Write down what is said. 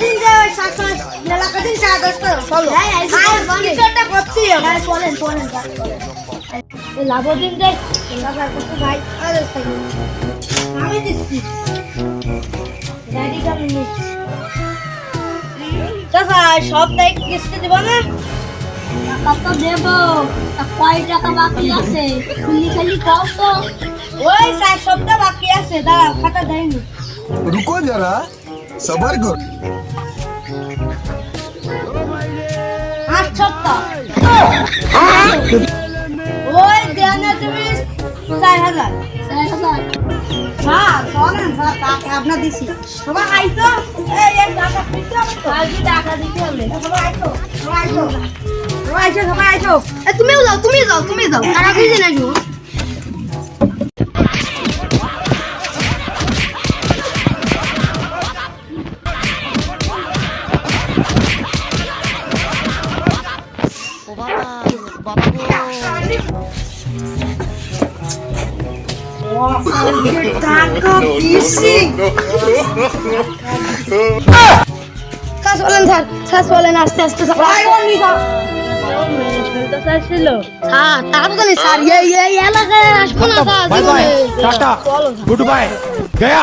দিন যে এলাকা দিন চা দোস্ত চলো কিছুটা করতে হবে চলেন লাভ দিন যে এলাকা করতে ভাই আমি দিচ্ছি গাড়ি কাম নিচ্ছি চাচা সব তাই কিস্তি দেব না টাকা তো দেব কয় টাকা বাকি আছে খালি কও তো ওই 4 সপ্তাহ বাকি আছে দাঁড়া খাতা দেয়নি रुको जरा सबर करो 8 সপ্তাহ ওই দেনা তুমি 4000 হ্যাঁ চলেন টাকা আপনার দিছি সবাই আইতো এই এক টাকা দিতে হবে তো আজকে টাকা দিতে হবে সবাই আইতো তুমি যাও টাকা দিতে না গো আস্তে আস্তে এলাকায় আসবো না bye bye tata good bye गया।